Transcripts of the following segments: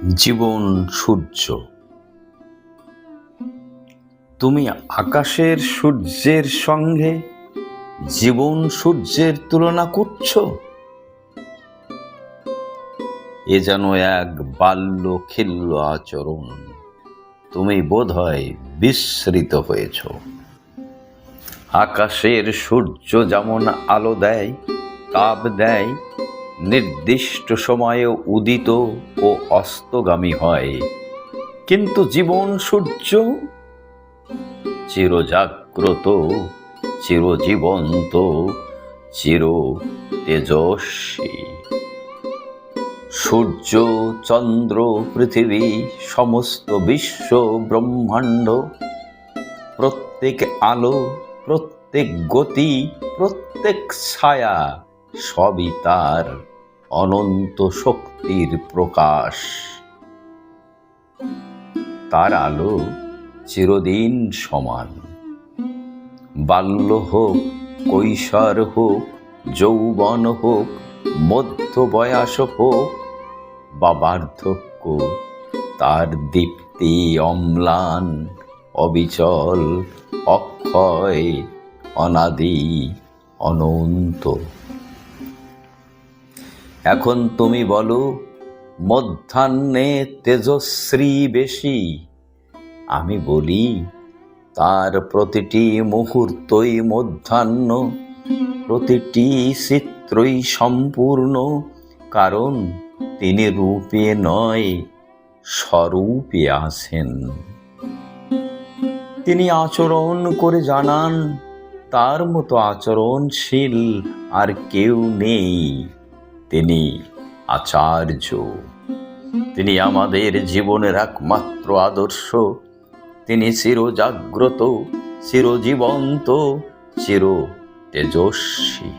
জীবন সূর্য। তুমি আকাশের সূর্যের সঙ্গে জীবন সূর্যের তুলনা করছো। এ যেন এক বাল্য খিল্ল আচরণ। তুমি বোধহয় বিস্মৃত হয়েছ। আকাশের সূর্য যেমন আলো দেয়, তাপ দেয়, নির্দিষ্ট সময়ে উদিত ও অস্তগামী হয়, কিন্তু জীবন সূর্য চিরজাগ্রত, চিরজীবন্ত, চির তেজস্বী। সূর্য, চন্দ্র, পৃথিবী, সমস্ত বিশ্ব ব্রহ্মাণ্ড, প্রত্যেক আলো, প্রত্যেক গতি, প্রত্যেক ছায়া সবই তার অনন্ত শক্তির প্রকাশ। তার আলো চিরদিন সমান। বাল্য হোক, কৈশোর হোক, যৌবন হোক, মধ্য বয়স হোক বা বার্ধক্য, তার দীপ্তি অম্লান, অবিচল, অক্ষয়, অনাদি, অনন্ত। এখন তুমি বলো, মধ্যাহ্নে তেজশ্রী বেশি। আমি বলি, তার প্রতিটি মুহূর্তই মধ্যাহ্ন, প্রতিটি চিত্রই সম্পূর্ণ, কারণ তিনি রূপে নয়, স্বরূপে আছেন। তিনি আচরণ করে জানান, তার মতো আচরণশীল আর কেউ নেই। তিনি আচার্য। তিনি আমাদের জীবনের একমাত্র আদর্শ। তিনি চিরজাগ্রত, চিরজীবন্ত, চির তেজস্বী।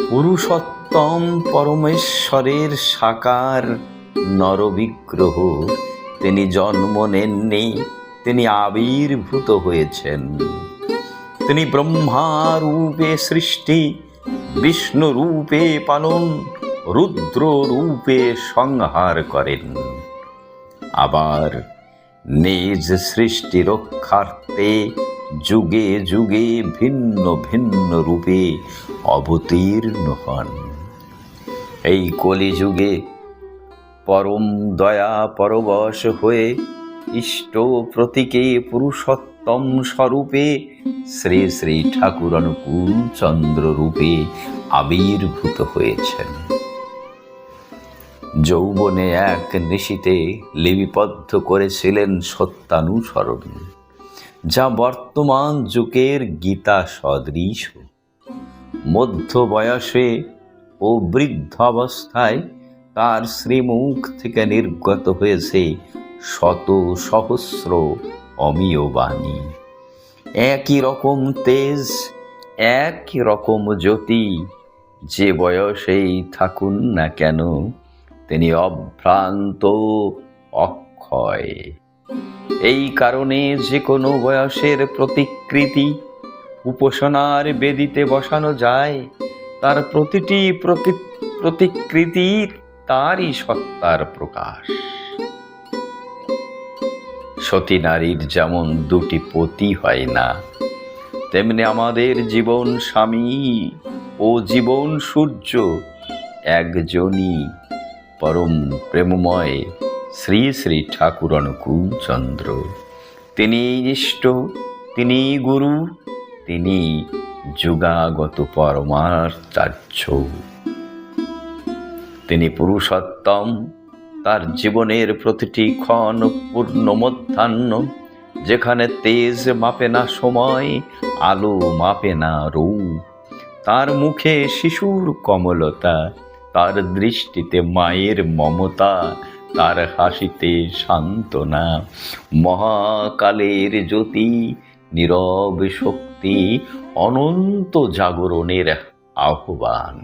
পুরুষোত্তম পরমেশ্বরের সাকার নরবিগ্রহ। তিনি জন্ম নেননি, তিনি আবির্ভূত হয়েছেন। তিনি ব্রহ্মা রূপে সৃষ্টি, বিষ্ণু রূপে পালন, রুদ্র রূপে সংহার করেন। আবার নিজ সৃষ্টি রক্ষার্থে যুগে যুগে ভিন্ন ভিন্ন রূপে অবতীর্ণ হন। এই কলিযুগে পরম দয়া পরবশ হয়ে ইষ্ট প্রতীকে পুরুষোত্তম স্বরূপে শ্রী শ্রী ঠাকুর অনুকূল চন্দ্র রূপে আবির্ভূত হয়েছেন। যৌবনে এক নিশীতে লিপিবদ্ধ করেছিলেন সত্যানুসরণ, যা বর্তমান যুগের গীতা সদৃশ। মধ্য বয়সে ও বৃদ্ধাবস্থায় তার শ্রীমুখ থেকে নির্গত হয়েছে শত সহস্র অমীয় বাণী। একই রকম তেজ, একই রকম জ্যোতি, যে বয়সেই থাকুন না কেন, তিনি অভ্রান্ত, অক্ষয়। এই কারণে যে কোনো বয়সের প্রতিকৃতি উপাসনার বেদিতে বসানো যায়। তার প্রতিটি প্রতিকৃতি তারই সত্তার প্রকাশ। সতী নারীর যেমন দুটি পতি হয় না, তেমনি আমাদের জীবন স্বামী ও জীবন সূর্য একজনই, পরম প্রেমময় শ্রী শ্রী ঠাকুর অনুকূল চন্দ্র। তিনি ইষ্ট, তিনি গুরু, তিনি যুগাগত পরমাচার্য। তিনি পুরুষোত্তম। তার জীবনের প্রতিটি ক্ষণ পূর্ণ মধ্যাহ্ন, যেখানে তেজ মাপে না সময়, আলো মাপে না রূপ। তার মুখে শিশুর কমলতা, তার দৃষ্টিতে মায়ের মমতা, তার হাসিতে সান্ত্বনা। মহাকালের জ্যোতি, নীরব শক্তি, অনন্ত জাগরণের আহ্বান।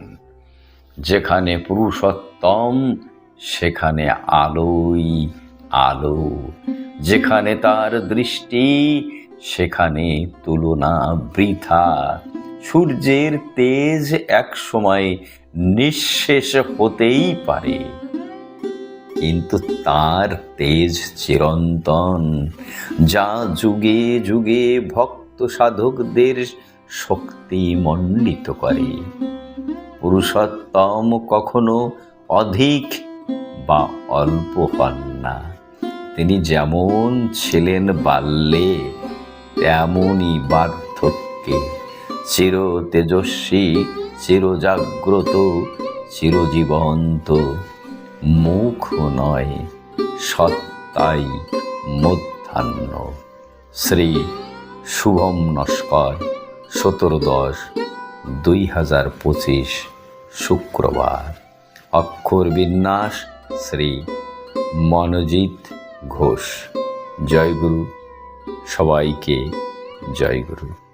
যেখানে পুরুষোত্তম, সেখানে আলোই আলো। যেখানে তার দৃষ্টি, সেখানে তুলনা বৃথা। সূর্যের তেজ এক সময় নিঃশেষ হতেই পারে, কিন্তু তার তেজ চিরন্তন, যা যুগে যুগে ভক্ত সাধকদের শক্তি মণ্ডিত করে। পুরুষোত্তম কখনো অধিক বা অল্প হন না। তিনি যেমন ছিলেন বাল্যে, তেমনই বার্ধক্যে, চির তেজস্বী, চিরজাগ্রত, চিরজীবন্ত, মুখ নয়, সত্তাই মধ্যাহ্ন। শ্রী শুভম নস্কর, 17/10/2025, শুক্রবার। অক্ষর বিন্যাস শ্রী মনোজিৎ ঘোষ। জয়গুরু, সবাইকে জয়গুরু।